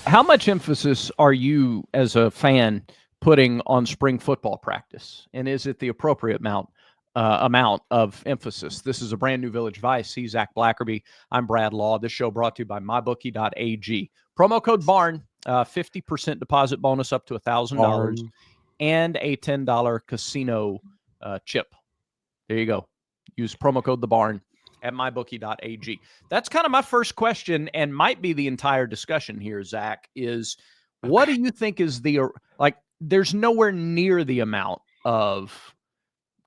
How much emphasis are you, as a fan, putting on spring football practice? And is it the appropriate amount of emphasis? This is a brand new Village Vice. He's Zach Blackerby. I'm Brad Law. This show brought to you by mybookie.ag. Promo code BARN, 50% deposit bonus up to $1,000, and a $10 casino chip. There you go. Use promo code the BARN at mybookie.ag. That's kind of my first question, and might be the entire discussion here, Zach, is what do you think is there's nowhere near the amount of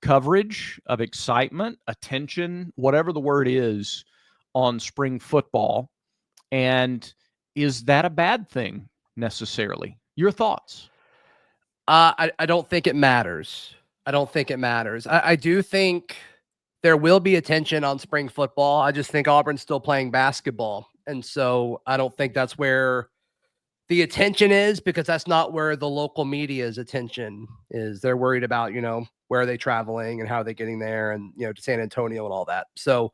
coverage, of excitement, attention, whatever the word is, on spring football. And is that a bad thing necessarily? Your thoughts? I don't think it matters. I do think there will be attention on spring football. I just think Auburn's still playing basketball. And so I don't think that's where the attention is, because that's not where the local media's attention is. They're worried about, where are they traveling and how are they getting there, and, to San Antonio and all that. So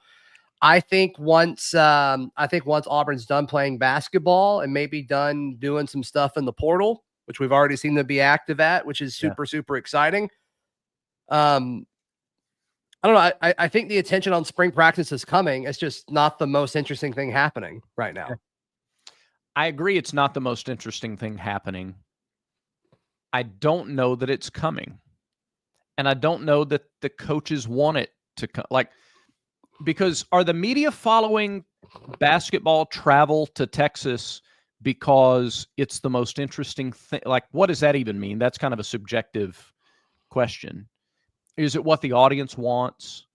I think once Auburn's done playing basketball and maybe done doing some stuff in the portal, which we've already seen them be active at, which is super exciting. I don't know. I think the attention on spring practice is coming. It's just not the most interesting thing happening right now. I agree. It's not the most interesting thing happening. I don't know that it's coming. And I don't know that the coaches want it to come. Because are the media following basketball travel to Texas because it's the most interesting thing? What does that even mean? That's kind of a subjective question. Is it what the audience wants?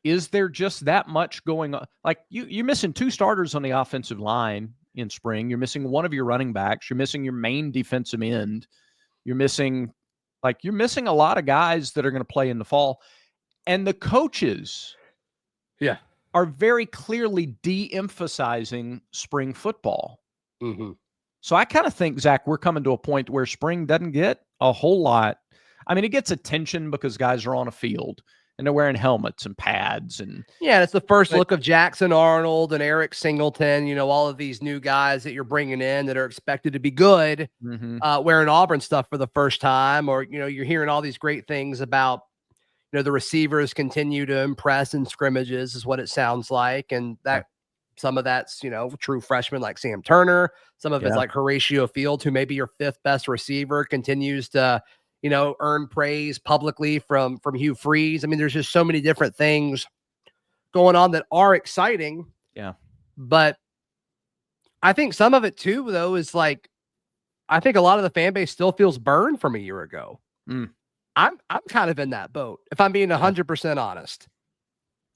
Is there just that much going on? You're missing 2 starters on the offensive line in spring. You're missing one of your running backs. You're missing your main defensive end. You're missing a lot of guys that are going to play in the fall. And the coaches are very clearly de-emphasizing spring football. Mm-hmm. So I kind of think, Zach, we're coming to a point where spring doesn't get a whole lot. I mean, it gets attention because guys are on a field and they're wearing helmets and pads. And it's the first look of Jackson Arnold and Eric Singleton, all of these new guys that you're bringing in that are expected to be good, wearing Auburn stuff for the first time. Or, you're hearing all these great things about, the receivers continue to impress in scrimmages is what it sounds like. And that some of that's, true freshmen like Sam Turner. Some of it's like Horatio Fields, who may be your 5th best receiver, continues to, earn praise publicly from Hugh Freeze. I mean, there's just so many different things going on that are exciting. Yeah. But I think some of it too, though, is I think a lot of the fan base still feels burned from a year ago. I'm kind of in that boat, if I'm being 100% honest,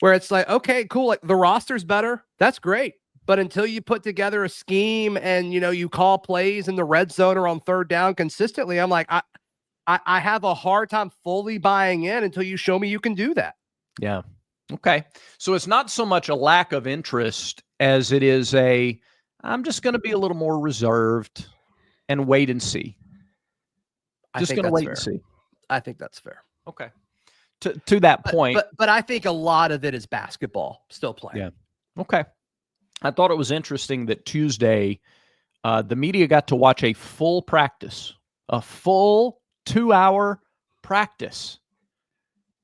where it's okay, cool. The roster's better. That's great. But until you put together a scheme and, you call plays in the red zone or on 3rd down consistently, I'm I have a hard time fully buying in until you show me you can do that. Yeah. Okay. So it's not so much a lack of interest as it is I'm just going to be a little more reserved and wait and see. Just going to wait and see. I think that's fair. Okay. To that point. But I think a lot of it is basketball still playing. Yeah. Okay. I thought it was interesting that Tuesday, the media got to watch a full practice, a full 2-hour practice.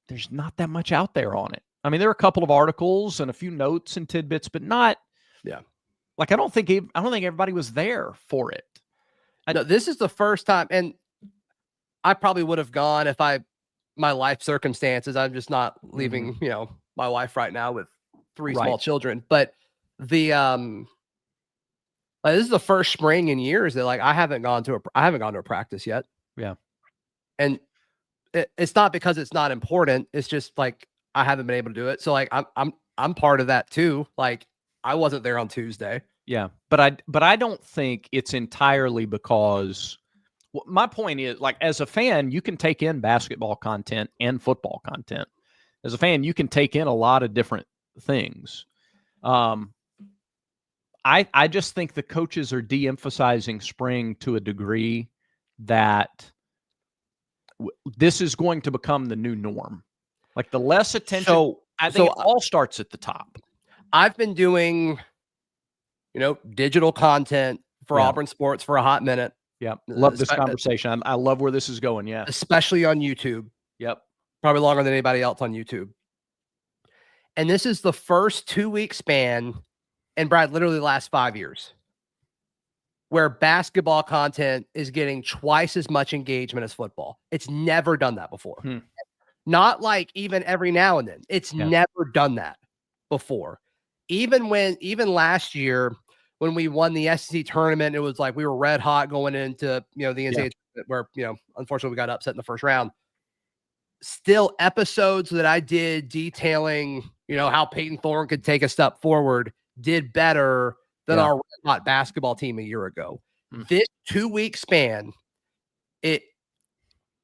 There's not that much out there on it. I mean, there are a couple of articles and a few notes and tidbits, but not. Yeah. I don't think everybody was there for it. No, this is the first time, and I probably would have gone if my life circumstances. I'm just not leaving, my wife right now with 3 small children. But this is the first spring in years that I haven't gone to a practice yet. Yeah. And it's not because it's not important. It's just I haven't been able to do it. So I'm part of that too. I wasn't there on Tuesday. Yeah. But I don't think it's entirely because my point is, as a fan, you can take in basketball content and football content. As a fan, you can take in a lot of different things. I just think the coaches are de-emphasizing spring to a degree that this is going to become the new norm. The less attention, I think it all starts at the top. I've been doing, digital content for Auburn sports for a hot minute. Yeah. Love this conversation. I love where this is going. Yeah. Especially on YouTube. Yep. Probably longer than anybody else on YouTube. And this is the first 2-week span, and Brad, literally the last 5 years, where basketball content is getting twice as much engagement as football. It's never done that before. Not like even every now and then. It's never done that before. Even last year when we won the SEC tournament, it was like we were red hot going into, the NCAA where, unfortunately we got upset in the first round. Still episodes that I did detailing, how Peyton Thorne could take a step forward did better than our red hot basketball team a year ago. This 2-week span, it's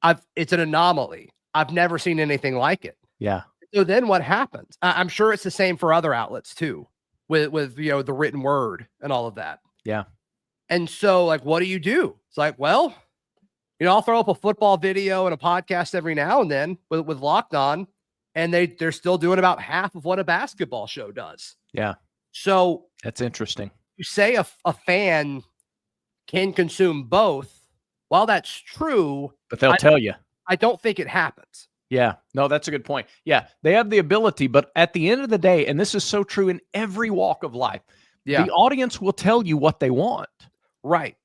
an anomaly. I've never seen anything like it. Yeah. So then what happens? I'm sure it's the same for other outlets too, with the written word and all of that. Yeah. And so what do you do? It's like, well, I'll throw up a football video and a podcast every now and then with Locked On, and they're still doing about half of what a basketball show does. Yeah. So that's interesting. You say a fan can consume both. While that's true, but they'll tell you. I don't think it happens. Yeah, no, that's a good point. Yeah, they have the ability, but at the end of the day, and this is so true in every walk of life, the audience will tell you what they want. Right.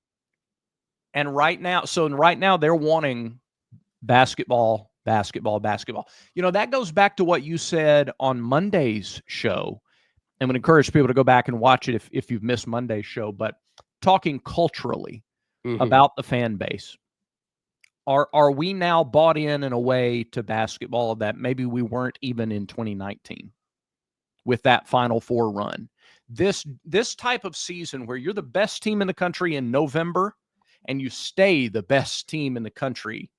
And right now they're wanting basketball. That goes back to what you said on Monday's show. I'm going to encourage people to go back and watch it if you've missed Monday's show, but talking culturally about the fan base. Are we now bought in a way to basketball that maybe we weren't even in 2019 with that Final Four run? This type of season where you're the best team in the country in November and you stay the best team in the country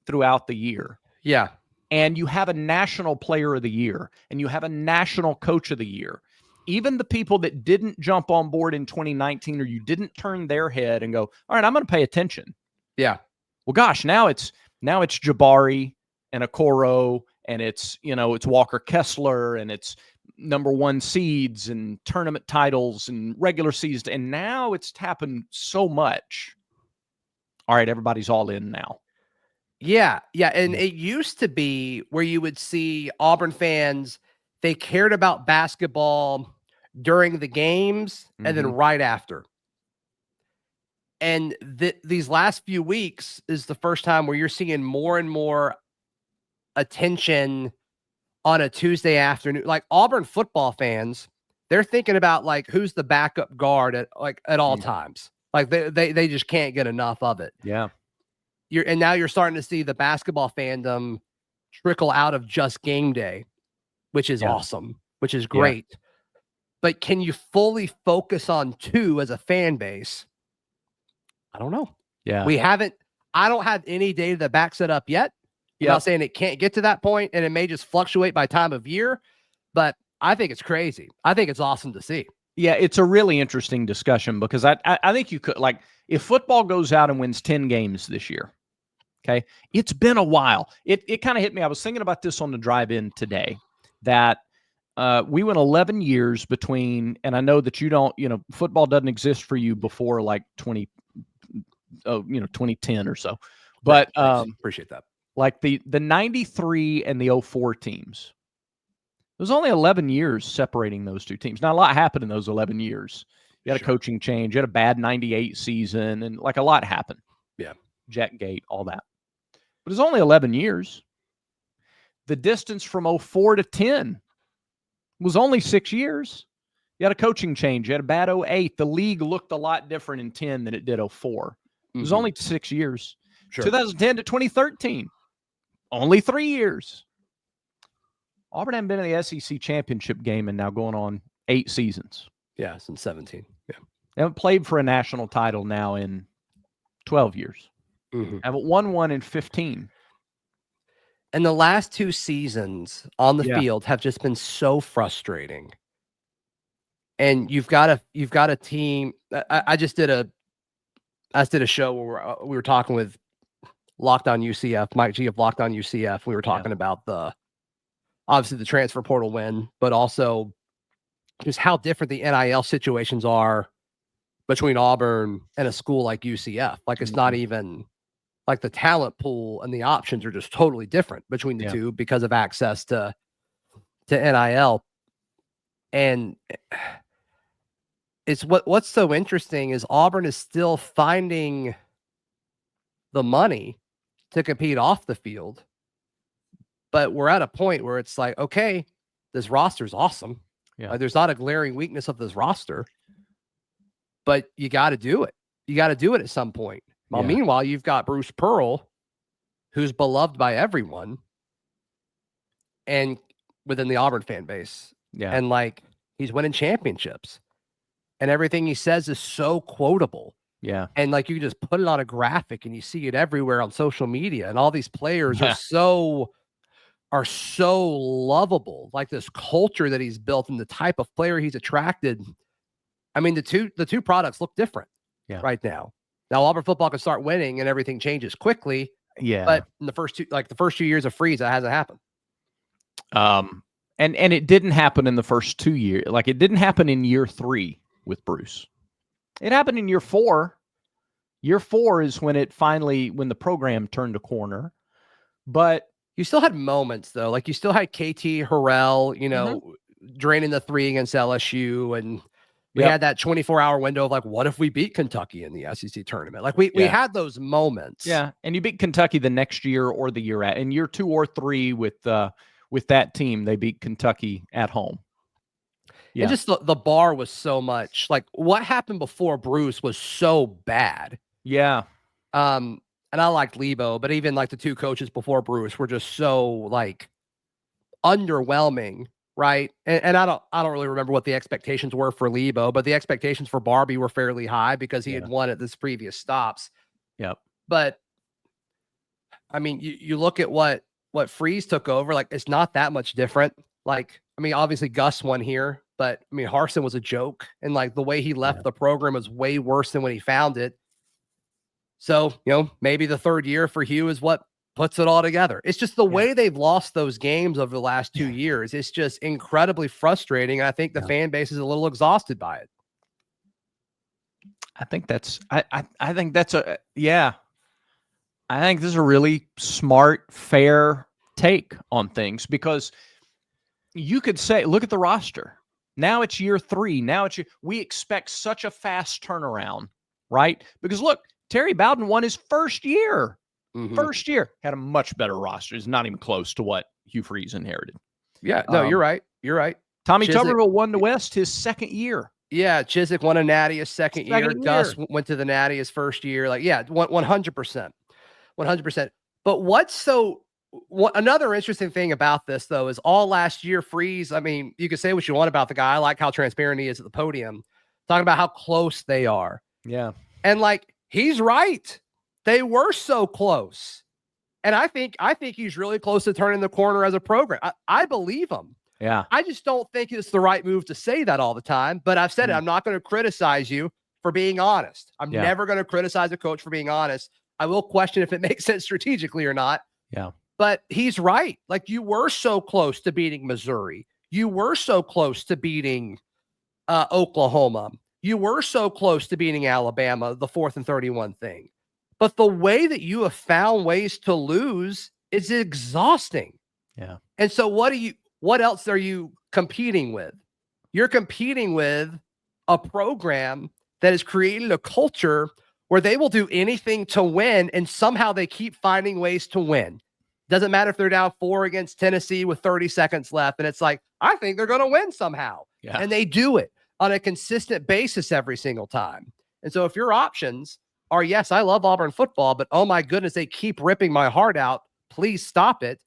throughout the year. Yeah. And you have a national player of the year and you have a national coach of the year. Even the people that didn't jump on board in 2019 or you didn't turn their head and go, all right, I'm going to pay attention. Yeah. Well, gosh, now it's Jabari and Okoro and it's Walker Kessler and it's number one seeds and tournament titles and regular season. And now it's happened so much. All right, everybody's all in now. Yeah. Yeah. And it used to be where you would see Auburn fans, they cared about basketball during the games and then right after. And these last few weeks is the first time where you're seeing more and more attention on a Tuesday afternoon. Like Auburn football fans, they're thinking about who's the backup guard at all times. Like they just can't get enough of it. Yeah. And now you're starting to see the basketball fandom trickle out of just game day, which is awesome, which is great. Yeah. But can you fully focus on two as a fan base? I don't know. Yeah. I don't have any data that backs it up yet. I'm not saying it can't get to that point and it may just fluctuate by time of year, but I think it's crazy. I think it's awesome to see. Yeah, it's a really interesting discussion because I think you could, if football goes out and wins 10 games this year, okay, it's been a while. It kind of hit me. I was thinking about this on the drive-in today, that we went 11 years between, and I know that football doesn't exist for you before 2010 or so. But appreciate that. The 93 and the 04 teams. There's only 11 years separating those two teams. Now, a lot happened in those 11 years. You had a coaching change. You had a bad 98 season, and a lot happened. Yeah. Jetgate, all that. But it's only 11 years. The distance from 04 to 10 was only 6 years. You had a coaching change. You had a bad 08. The league looked a lot different in 10 than it did 04. It was only 6 years. Sure. 2010 to 2013, only 3 years. Auburn hadn't been in the SEC championship game and now going on 8 seasons. Yeah, since 17. Yeah. They haven't played for a national title now in 12 years. Haven't won one in 15. And the last 2 seasons on the field have just been so frustrating. And you've got a team. I did a show where we were talking with Locked On UCF, Mike G of Locked On UCF. We were talking about obviously the transfer portal win, but also just how different the NIL situations are between Auburn and a school like UCF. Like it's not even like the talent pool and the options are just totally different between the two because of access to NIL. And it's what's so interesting is Auburn is still finding the money to compete off the field. But we're at a point where it's like, okay, this roster is awesome. Yeah. Like, there's not a glaring weakness of this roster, but you got to do it. You got to do it at some point. Well, meanwhile, you've got Bruce Pearl, who's beloved by everyone and within the Auburn fan base. Yeah. And like, he's winning championships and everything he says is so quotable. Yeah. And like, you just put it on a graphic and you see it everywhere on social media, and all these players are so lovable. Like this culture that he's built and the type of player he's attracted. I mean, the two products look different right now. Now Auburn football can start winning and everything changes quickly. Yeah. But in the first 2 years of Freeze, that hasn't happened. And it didn't happen in the first 2 years. Like it didn't happen in year 3 with Bruce. It happened in year 4. Year 4 is when the program turned a corner. But you still had moments though. Like you still had KT Harrell, draining the 3 against LSU, and we had that 24-hour window of like, what if we beat Kentucky in the SEC tournament? Like we had those moments. Yeah, and you beat Kentucky the next year or the year in year 2 or 3 with that team. They beat Kentucky at home. Yeah. And just the bar was so much. Like what happened before Bruce was so bad. Yeah. And I liked Lebo, but even like the 2 coaches before Bruce were just so like underwhelming, right? And I don't really remember what the expectations were for Lebo, but the expectations for Barbie were fairly high because he had won at this previous stops. Yep. But I mean, you look at what Freeze took over, like it's not that much different. Like, I mean, obviously Gus won here, but I mean, Harsin was a joke, and like the way he left the program was way worse than when he found it. So, maybe the 3rd year for Hugh is what puts it all together. It's just the way they've lost those games over the last 2 years. It's just incredibly frustrating. I think the fan base is a little exhausted by it. I think this is a really smart, fair take on things, because you could say, look at the roster. Now it's year 3. We expect such a fast turnaround, right? Because look, Terry Bowden won his first year. First year. Had a much better roster. It's not even close to what Hugh Freeze inherited. Yeah, no, you're right. You're right. Tommy Tuberville won the West his second year. Yeah, Chiswick won a Natty his second year. Gus went to the Natty his first year. Like, 100%. 100%. But another interesting thing about this, though, is all last year, Freeze, I mean, you can say what you want about the guy. I like how transparent he is at the podium, talking about how close they are. Yeah. And like, he's right. They were so close. And I think he's really close to turning the corner as a program. I believe him. Yeah. I just don't think it's the right move to say that all the time. But I've said it. I'm not going to criticize you for being honest. I'm never going to criticize a coach for being honest. I will question if it makes sense strategically or not. Yeah. But he's right. Like, you were so close to beating Missouri. You were so close to beating Oklahoma. You were so close to beating Alabama, the 4th and 31 thing. But the way that you have found ways to lose is exhausting. Yeah. And so what else are you competing with? You're competing with a program that has created a culture where they will do anything to win, and somehow they keep finding ways to win. Doesn't matter if they're down 4 against Tennessee with 30 seconds left. And it's like, I think they're going to win somehow. Yeah. And they do it on a consistent basis every single time. And so if your options are, yes, I love Auburn football, but oh my goodness, they keep ripping my heart out, please stop it.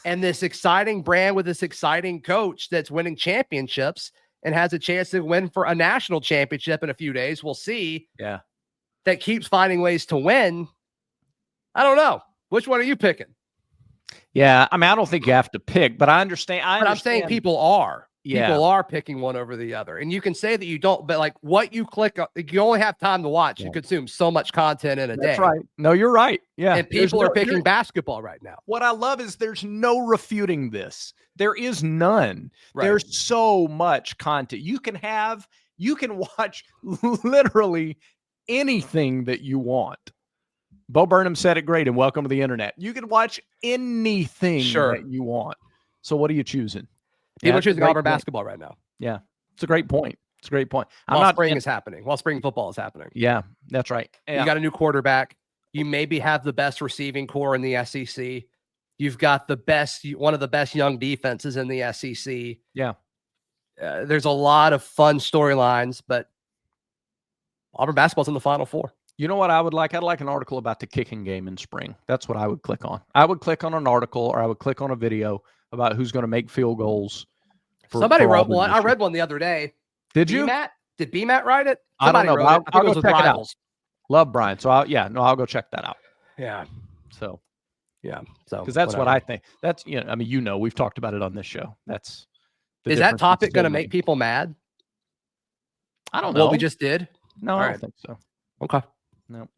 And this exciting brand with this exciting coach that's winning championships and has a chance to win for a national championship in a few days, we'll see. Yeah. That keeps finding ways to win. I don't know. Which one are you picking? Yeah, I mean, I don't think you have to pick, but I understand. But I'm saying people are. Yeah. People are picking one over the other. And you can say that you don't, but like what you click on, you only have time to watch and consume so much content in a day. That's right. No, you're right. Yeah. And people are picking basketball right now. What I love is there's no refuting this. There is none. Right. There's so much content. You can have You can watch literally anything that you want. Bo Burnham said it great, and welcome to the internet. You can watch anything that you want. So what are you choosing? People are choosing Auburn basketball right now. Yeah, it's a great point. It's a great point. While spring is happening, while spring football is happening. Yeah, that's right. Yeah. You got a new quarterback. You maybe have the best receiving core in the SEC. You've got one of the best young defenses in the SEC. Yeah. There's a lot of fun storylines, but Auburn basketball's in the Final Four. You know what I would like? I'd like an article about the kicking game in spring. That's what I would click on. I would click on an article, or I would click on a video about who's going to make field goals. Somebody wrote one. I read one the other day. Did you? Did B-Matt write it? Somebody I don't know. I'll go check Rivals. it out. Love Brian. So I'll go check that out. Yeah. So, yeah. So, because that's what I think. That's, I mean, we've talked about it on this show. Is that topic going to make people mad? I don't know. What we just did? No, I don't think so. Okay. No.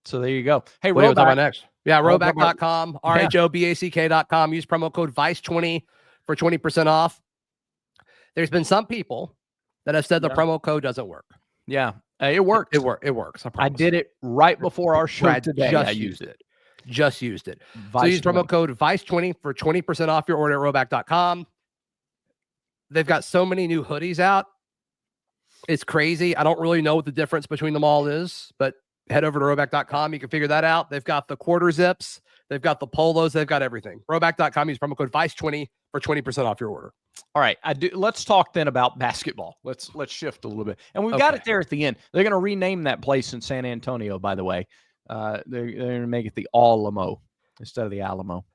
So there you go. Hey, what are we talking about next? Yeah, rhoback.com, RHOBACK.com. Use promo code VICE20 for 20% off. There's been some people that have said the promo code doesn't work. Yeah, it works. It works. I did it right before our show today. I used it. Just used it. So use promo code VICE20 for 20% off your order at rhoback.com. They've got so many new hoodies out. It's crazy. I don't really know what the difference between them all is, but head over to rhoback.com. You can figure that out. They've got the quarter zips. They've got the polos. They've got everything. Rhoback.com. Use promo code VICE20 for 20% off your order. All right. Let's talk then about basketball. Let's shift a little bit. And we've got it there at the end. They're going to rename that place in San Antonio, by the way. They're going to make it the Alamo instead of the Alamo.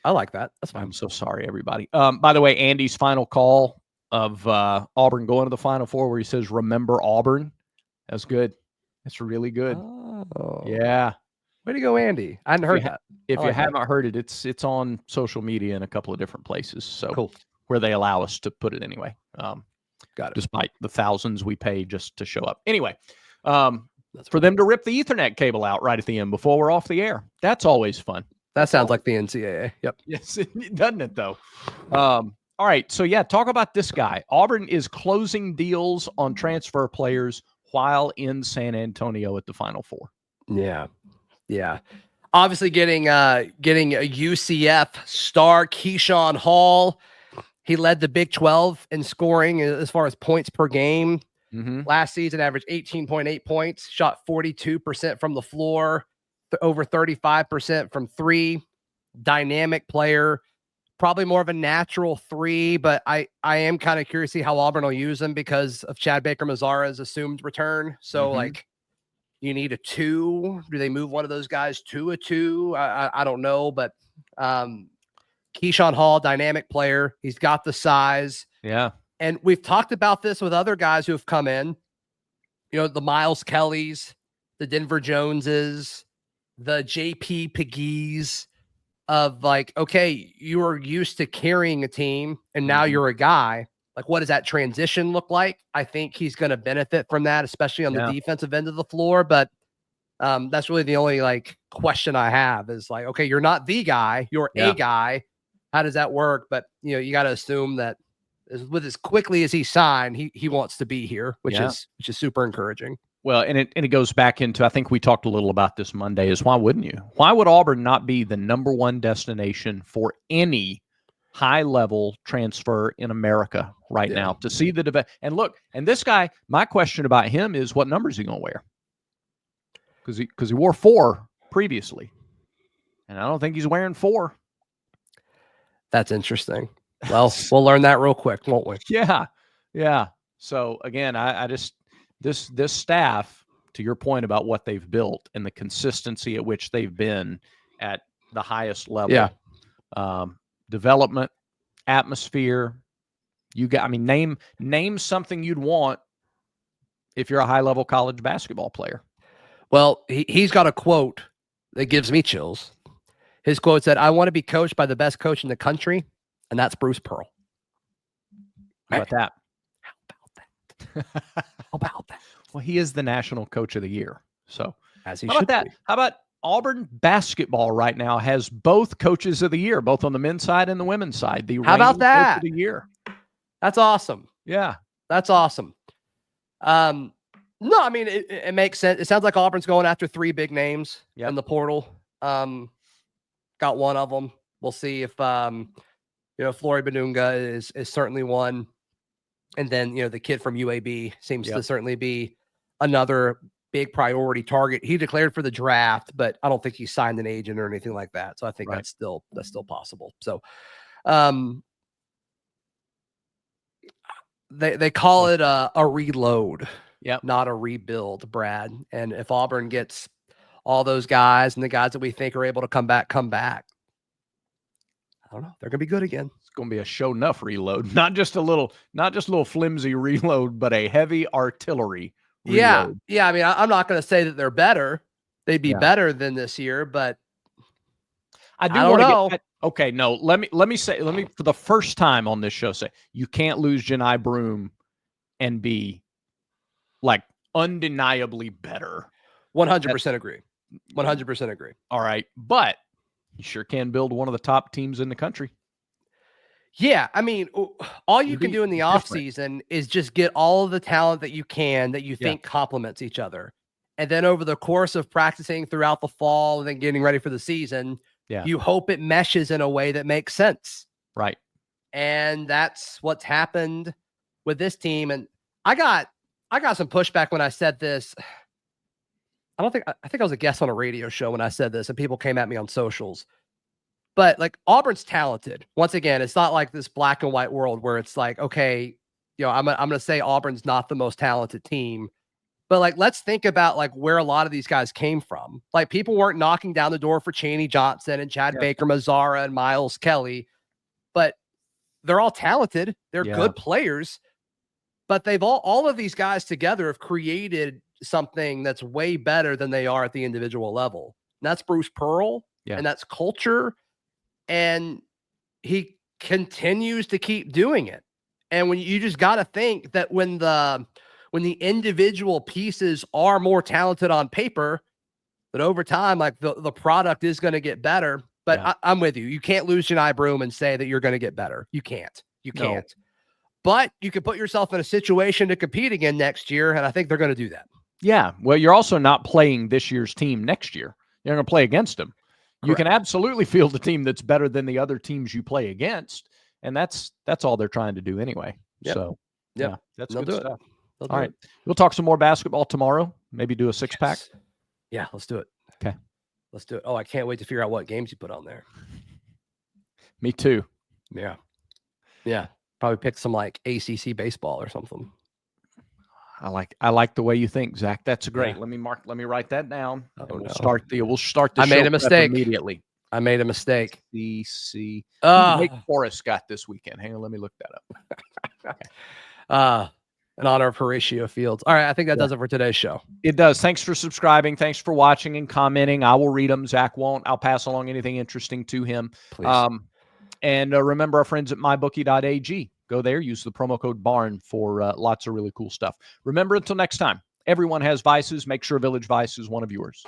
I like that. That's fine. I'm so sorry, everybody. By the way, Andy's final call of Auburn going to the Final Four, where he says, "Remember Auburn." That's good. That's really good. Oh, yeah. Way to go, Andy. I hadn't heard that. If you haven't heard it, it's on social media in a couple of different places. So cool. Where they allow us to put it anyway. Got it. Despite the thousands we pay just to show up. Anyway, for them to rip the Ethernet cable out right at the end before we're off the air. That's always fun. That sounds like the NCAA. Yep. Yes, doesn't it though? All right. So yeah, talk about this guy. Auburn is closing deals on transfer players while in San Antonio at the Final Four. Yeah. Yeah. Obviously getting a UCF star, Keyshawn Hall. He led the Big 12 in scoring as far as points per game. Last season, averaged 18.8 points, shot 42% from the floor, over 35% from three. Dynamic player, probably more of a natural three, but I am kind of curious to see how Auburn will use him because of Chad Baker-Mazara's assumed return. So like, you need a two. Do they move one of those guys to a two? I don't know, but Keyshawn Hall, dynamic player. He's got the size. Yeah. And we've talked about this with other guys who have come in, the Miles Kellys, the Denver Joneses, the JP Piggies of like, okay, you were used to carrying a team and now you're a guy. Like, what does that transition look like? I think he's going to benefit from that, especially on the defensive end of the floor. But that's really the only like question I have is like, okay, you're not the guy, you're a guy. How does that work? But you got to assume that with as quickly as he signed, he wants to be here, which is super encouraging. Well, and it goes back into, I think we talked a little about this Monday, is why wouldn't you? Why would Auburn not be the #1 destination for any high-level transfer in America right now to see the debate? And look, and this guy, my question about him is, what number is he going to wear? Because he wore 4 previously, and I don't think he's wearing 4. That's interesting. Well, we'll learn that real quick, won't we? Yeah, yeah. So again, I just this staff, to your point about what they've built and the consistency at which they've been at the highest level, development, atmosphere. Name something you'd want if you're a high-level college basketball player. Well, he's got a quote that gives me chills. His quote said, "I want to be coached by the best coach in the country, and that's Bruce Pearl." How about that? How about that? Well, he is the national coach of the year. So as he how should about that? be. How about Auburn basketball right now has both coaches of the year, both on the men's side and the women's side. How about that? Coach of the year. That's awesome. Yeah. That's awesome. No, I mean, it makes sense. It sounds like Auburn's going after 3 big names in the portal. Got one of them. We'll see if, Flory Benunga is certainly one. And then, the kid from UAB seems to certainly be another big priority target. He declared for the draft, but I don't think he signed an agent or anything like that. So I think that's still possible. So, they call it a reload, not a rebuild, Brad. And if Auburn gets all those guys and the guys that we think are able to come back. I don't know. They're going to be good again. It's going to be a show enough reload, not just a little flimsy reload, but a heavy artillery reload. Yeah. I mean, I'm not going to say that they're better. They'd be better than this year, but I don't know. Okay, no. Let me for the first time on this show say you can't lose Janai Broome and be like undeniably better. 100% agree. 100% agree. All right, but you sure can build one of the top teams in the country. Yeah, I mean, all you can do in the offseason is just get all of the talent that you can that you think complements each other. And then over the course of practicing throughout the fall and then getting ready for the season, you hope it meshes in a way that makes sense. Right. And that's what's happened with this team. And I got some pushback when I said this. I think I was a guest on a radio show when I said this, and people came at me on socials. But like, Auburn's talented. Once again, it's not like this black and white world where it's like, okay, I'm going to say Auburn's not the most talented team. But like, let's think about like where a lot of these guys came from. Like, people weren't knocking down the door for Chaney Johnson and Chad Baker Mazzara and Miles Kelly, but they're all talented. They're good players, but they've all of these guys together have created something that's way better than they are at the individual level. And that's Bruce Pearl, and that's culture. And he continues to keep doing it. And when you just got to think that when the individual pieces are more talented on paper, that over time, like the product is going to get better. But I'm with you. You can't lose Janai Broome and say that you're going to get better. You can't. No. But you can put yourself in a situation to compete again next year, and I think they're going to do that. Yeah. Well, you're also not playing this year's team next year. You're going to play against them. Correct. You can absolutely field a team that's better than the other teams you play against, and that's all they're trying to do anyway. So, that's good stuff. All right. We'll talk some more basketball tomorrow. Maybe do a 6-pack. Yeah, let's do it. Okay. Let's do it. Oh, I can't wait to figure out what games you put on there. Me too. Yeah. Probably pick some like ACC baseball or something. I like the way you think, Zach. That's great. Let me write that down. We'll start the I made a mistake immediately. I made a mistake. CC. Wake Forest got this weekend. Hang on, let me look that up. Okay. In honor of Horatio Fields. All right, I think that does it for today's show. It does. Thanks for subscribing. Thanks for watching and commenting. I will read them. Zach won't. I'll pass along anything interesting to him. Please. And remember our friends at mybookie.ag. Go there. Use the promo code BARN for lots of really cool stuff. Remember, until next time, everyone has vices. Make sure Village Vice is one of yours.